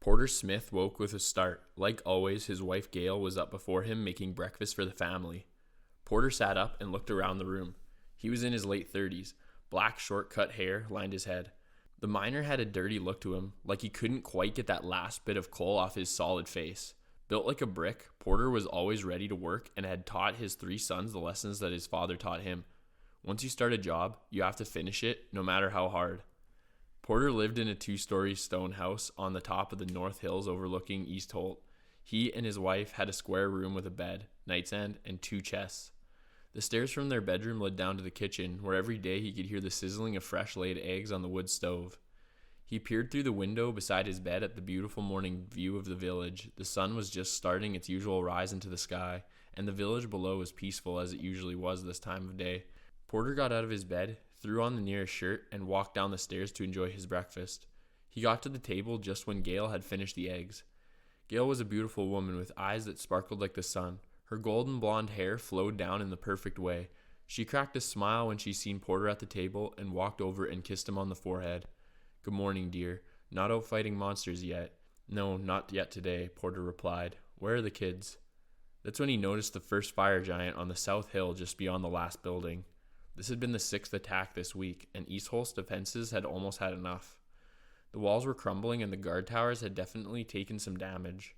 Porter Smith woke with a start. Like always, his wife Gail was up before him making breakfast for the family. Porter sat up and looked around the room. He was in his late 30s. Black short-cut hair lined his head. The miner had a dirty look to him, like he couldn't quite get that last bit of coal off his solid face. Built like a brick, Porter was always ready to work and had taught his 3 sons the lessons that his father taught him. Once you start a job, you have to finish it, no matter how hard. Porter lived in a 2-story stone house on the top of the North Hills overlooking East Holt. He and his wife had a square room with a bed, nightstand, and 2 chests. The stairs from their bedroom led down to the kitchen, where every day he could hear the sizzling of fresh laid eggs on the wood stove. He peered through the window beside his bed at the beautiful morning view of the village. The sun was just starting its usual rise into the sky, and the village below was peaceful as it usually was this time of day. Porter got out of his bed, threw on the nearest shirt, and walked down the stairs to enjoy his breakfast. He got to the table just when Gail had finished the eggs. Gail was a beautiful woman with eyes that sparkled like the sun. Her golden blonde hair flowed down in the perfect way. She cracked a smile when she seen Porter at the table and walked over and kissed him on the forehead. "Good morning, dear. Not out fighting monsters yet?" "No, not yet today," Porter replied. "Where are the kids?" That's when he noticed the first fire giant on the south hill just beyond the last building. This had been the 6th attack this week, and East Holt's defenses had almost had enough. The walls were crumbling and the guard towers had definitely taken some damage.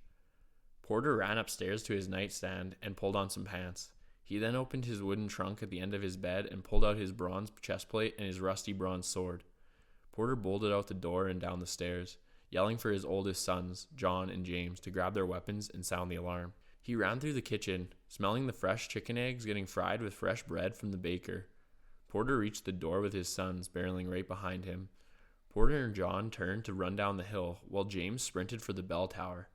Porter ran upstairs to his nightstand and pulled on some pants. He then opened his wooden trunk at the end of his bed and pulled out his bronze chestplate and his rusty bronze sword. Porter bolted out the door and down the stairs, yelling for his oldest sons, John and James, to grab their weapons and sound the alarm. He ran through the kitchen, smelling the fresh chicken eggs getting fried with fresh bread from the baker. Porter reached the door with his sons barreling right behind him. Porter and John turned to run down the hill, while James sprinted for the bell tower.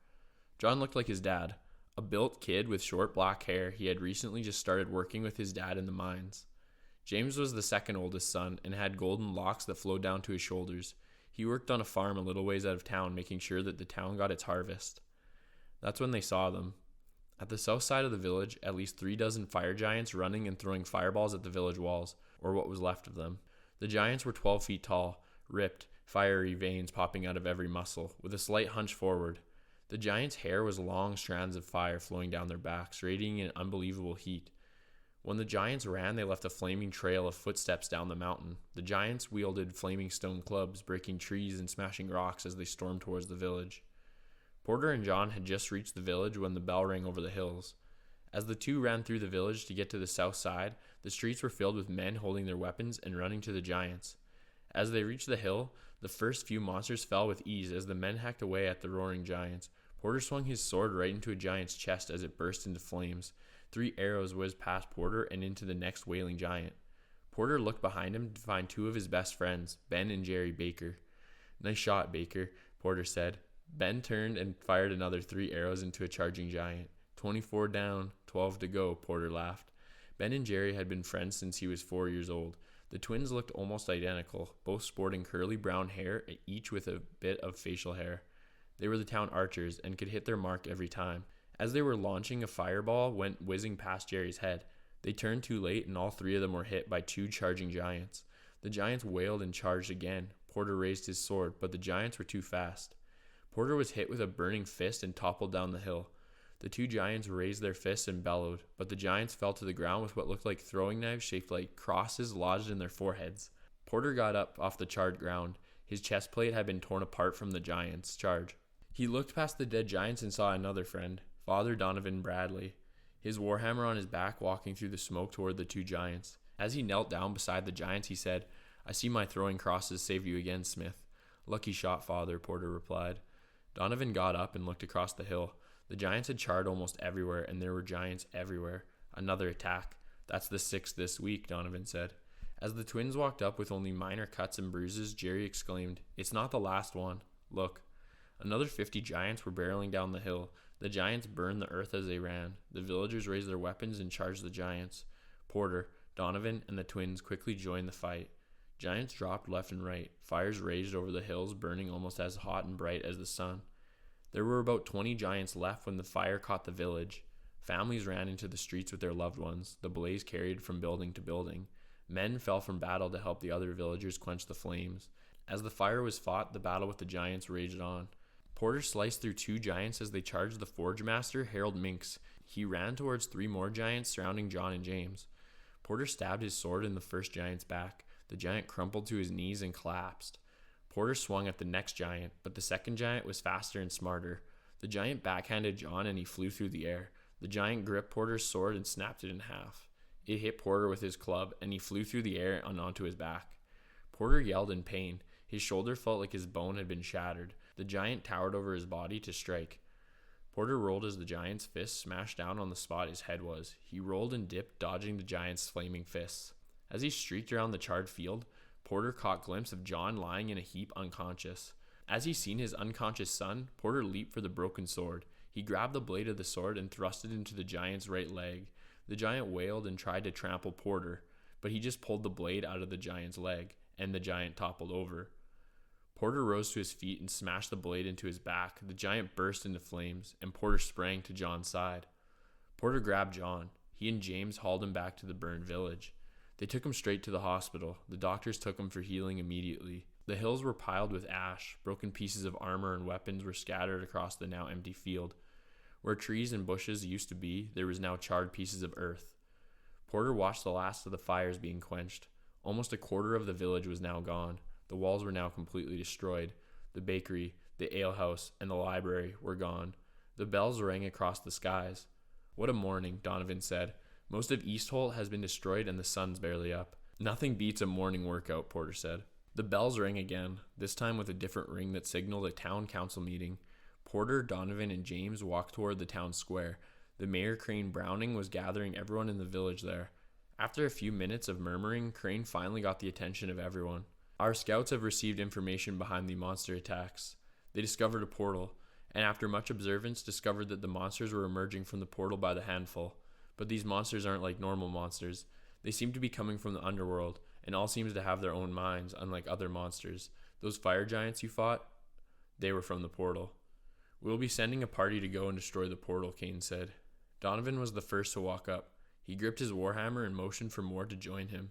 John looked like his dad, a built kid with short black hair. He had recently just started working with his dad in the mines. James was the second oldest son and had golden locks that flowed down to his shoulders. He worked on a farm a little ways out of town, making sure that the town got its harvest. That's when they saw them. At the south side of the village, at least 3 dozen fire giants running and throwing fireballs at the village walls, or what was left of them. The giants were 12 feet tall, ripped, fiery veins popping out of every muscle, with a slight hunch forward. The giants' hair was long strands of fire flowing down their backs, radiating an unbelievable heat. When the giants ran, they left a flaming trail of footsteps down the mountain. The giants wielded flaming stone clubs, breaking trees and smashing rocks as they stormed towards the village. Porter and John had just reached the village when the bell rang over the hills. As the two ran through the village to get to the south side, the streets were filled with men holding their weapons and running to the giants. As they reached the hill, the first few monsters fell with ease as the men hacked away at the roaring giants. Porter swung his sword right into a giant's chest as it burst into flames. 3 arrows whizzed past Porter and into the next wailing giant. Porter looked behind him to find 2 of his best friends, Ben and Jerry Baker. "Nice shot, Baker," Porter said. Ben turned and fired another 3 arrows into a charging giant. 24 down, 12 to go, Porter laughed. Ben and Jerry had been friends since he was 4 years old. The twins looked almost identical, both sporting curly brown hair, each with a bit of facial hair. They were the town archers and could hit their mark every time. As they were launching, a fireball went whizzing past Jerry's head. They turned too late and all 3 of them were hit by 2 charging giants. The giants wailed and charged again. Porter raised his sword, but the giants were too fast. Porter was hit with a burning fist and toppled down the hill. The 2 giants raised their fists and bellowed, but the giants fell to the ground with what looked like throwing knives shaped like crosses lodged in their foreheads. Porter got up off the charred ground. His chest plate had been torn apart from the giants' charge. He looked past the dead giants and saw another friend, Father Donovan Bradley, his warhammer on his back, walking through the smoke toward the 2 giants. As he knelt down beside the giants, he said, "I see my throwing crosses saved you again, Smith." "Lucky shot, Father," Porter replied. Donovan got up and looked across the hill. The giants had charred almost everywhere, and there were giants everywhere. Another attack. "That's the 6th this week," Donovan said. As the twins walked up with only minor cuts and bruises, Jerry exclaimed, "It's not the last one. Look." Another 50 giants were barreling down the hill. The giants burned the earth as they ran. The villagers raised their weapons and charged the giants. Porter, Donovan, and the twins quickly joined the fight. Giants dropped left and right. Fires raged over the hills, burning almost as hot and bright as the sun. There were about 20 giants left when the fire caught the village. Families ran into the streets with their loved ones. The blaze carried from building to building. Men fell from battle to help the other villagers quench the flames. As the fire was fought, the battle with the giants raged on. Porter sliced through 2 giants as they charged the Forge Master, Harold Minks. He ran towards 3 more giants surrounding John and James. Porter stabbed his sword in the first giant's back. The giant crumpled to his knees and collapsed. Porter swung at the next giant, but the second giant was faster and smarter. The giant backhanded John and he flew through the air. The giant gripped Porter's sword and snapped it in half. It hit Porter with his club, and he flew through the air and onto his back. Porter yelled in pain. His shoulder felt like his bone had been shattered. The giant towered over his body to strike. Porter rolled as the giant's fist smashed down on the spot his head was. He rolled and dipped, dodging the giant's flaming fists. As he streaked around the charred field, Porter caught a glimpse of John lying in a heap unconscious. As he seen his unconscious son, Porter leaped for the broken sword. He grabbed the blade of the sword and thrust it into the giant's right leg. The giant wailed and tried to trample Porter, but he just pulled the blade out of the giant's leg, and the giant toppled over. Porter rose to his feet and smashed the blade into his back. The giant burst into flames, and Porter sprang to John's side. Porter grabbed John. He and James hauled him back to the burned village. They took him straight to the hospital. The doctors took him for healing immediately. The hills were piled with ash. Broken pieces of armor and weapons were scattered across the now empty field. Where trees and bushes used to be, there was now charred pieces of earth. Porter watched the last of the fires being quenched. Almost a quarter of the village was now gone. The walls were now completely destroyed. The bakery, the alehouse, and the library were gone. The bells rang across the skies. "What a morning," Donovan said. "Most of East Holt has been destroyed and the sun's barely up." "Nothing beats a morning workout," Porter said. The bells rang again, this time with a different ring that signaled a town council meeting. Porter, Donovan, and James walked toward the town square. The mayor, Crane Browning, was gathering everyone in the village there. After a few minutes of murmuring, Crane finally got the attention of everyone. "Our scouts have received information behind the monster attacks. They discovered a portal, and after much observance discovered that the monsters were emerging from the portal by the handful. But these monsters aren't like normal monsters. They seem to be coming from the underworld, and all seems to have their own minds, unlike other monsters. Those fire giants you fought, they were from the portal." "We'll be sending a party to go and destroy the portal," Kane said. Donovan was the first to walk up. He gripped his warhammer and motioned for more to join him.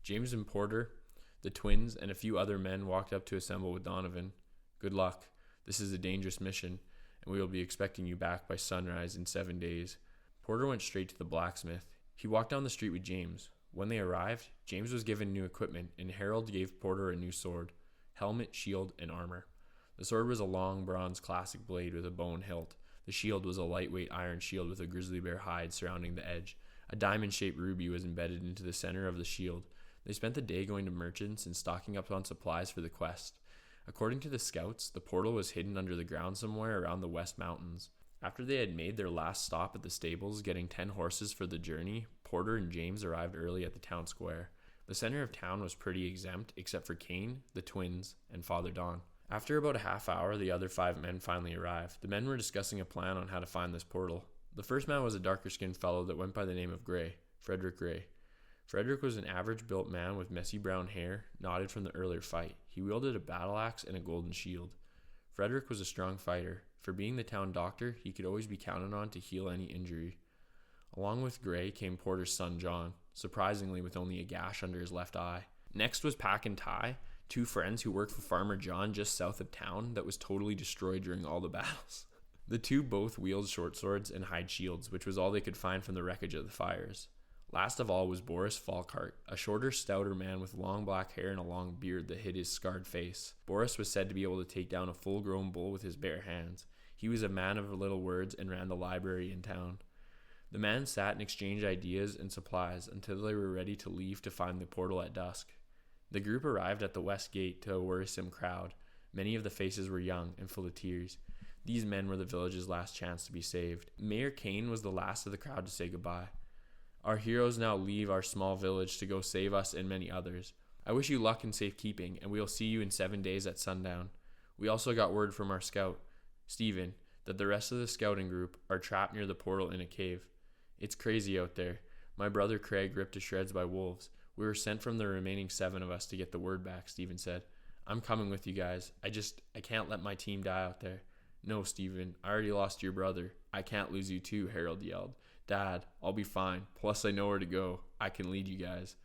James and Porter, the twins, and a few other men walked up to assemble with Donovan. "Good luck. This is a dangerous mission, and we will be expecting you back by sunrise in 7 days." Porter went straight to the blacksmith. He walked down the street with James. When they arrived, James was given new equipment, and Harold gave Porter a new sword, helmet, shield, and armor. The sword was a long bronze classic blade with a bone hilt. The shield was a lightweight iron shield with a grizzly bear hide surrounding the edge. A diamond-shaped ruby was embedded into the center of the shield. They spent the day going to merchants and stocking up on supplies for the quest. According to the scouts, the portal was hidden under the ground somewhere around the West Mountains. After they had made their last stop at the stables, getting 10 horses for the journey, Porter and James arrived early at the town square. The center of town was pretty exempt, except for Kane, the twins, and Father Don. After about a half hour, the other 5 men finally arrived. The men were discussing a plan on how to find this portal. The first man was a darker-skinned fellow that went by the name of Gray, Frederick Gray. Frederick was an average-built man with messy brown hair, knotted from the earlier fight. He wielded a battle axe and a golden shield. Frederick was a strong fighter. For being the town doctor, he could always be counted on to heal any injury. Along with Gray came Porter's son John, surprisingly with only a gash under his left eye. Next was Pack and Ty, 2 friends who worked for Farmer John just south of town that was totally destroyed during all the battles. The 2 both wielded short swords and hide shields, which was all they could find from the wreckage of the fires. Last of all was Boris Falkart, a shorter, stouter man with long black hair and a long beard that hid his scarred face. Boris was said to be able to take down a full-grown bull with his bare hands. He was a man of little words and ran the library in town. The men sat and exchanged ideas and supplies until they were ready to leave to find the portal at dusk. The group arrived at the west gate to a worrisome crowd. Many of the faces were young and full of tears. These men were the village's last chance to be saved. Mayor Kane was the last of the crowd to say goodbye. "Our heroes now leave our small village to go save us and many others. I wish you luck and safekeeping, and we will see you in 7 days at sundown. We also got word from our scout, Stephen, that the rest of the scouting group are trapped near the portal in a cave. It's crazy out there. My brother Craig ripped to shreds by wolves. We were sent from the remaining 7 of us to get the word back," Stephen said. "I'm coming with you guys. I can't let my team die out there." "No, Stephen, I already lost your brother. I can't lose you too," Harold yelled. "Dad, I'll be fine. Plus I know where to go. I can lead you guys."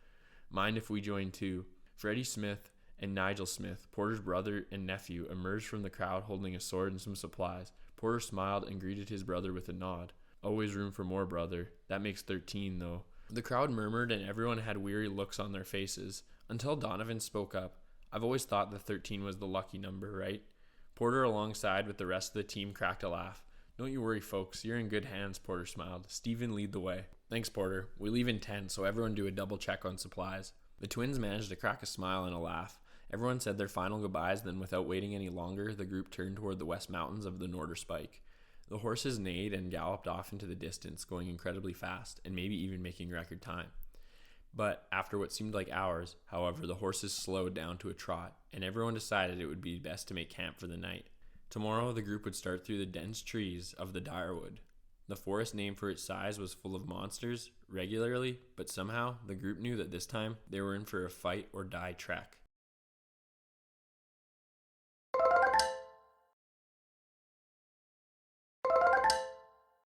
"Mind if we join too?" Freddie Smith and Nigel Smith, Porter's brother and nephew, emerged from the crowd holding a sword and some supplies. Porter smiled and greeted his brother with a nod. Always room for more, brother. That makes 13, though. The crowd murmured and everyone had weary looks on their faces, until Donovan spoke up. I've always thought that 13 was the lucky number, right? Porter, alongside with the rest of the team, cracked a laugh. Don't you worry, folks. You're in good hands, Porter smiled. Stephen, lead the way. Thanks, Porter. We leave in 10, so everyone do a double check on supplies. The twins managed to crack a smile and a laugh. Everyone said their final goodbyes, then without waiting any longer, the group turned toward the west mountains of the Norderspike. The horses neighed and galloped off into the distance, going incredibly fast, and maybe even making record time. But after what seemed like hours, however, the horses slowed down to a trot, and everyone decided it would be best to make camp for the night. Tomorrow, the group would start through the dense trees of the Direwood. The forest, named for its size, was full of monsters regularly, but somehow the group knew that this time they were in for a fight or die trek.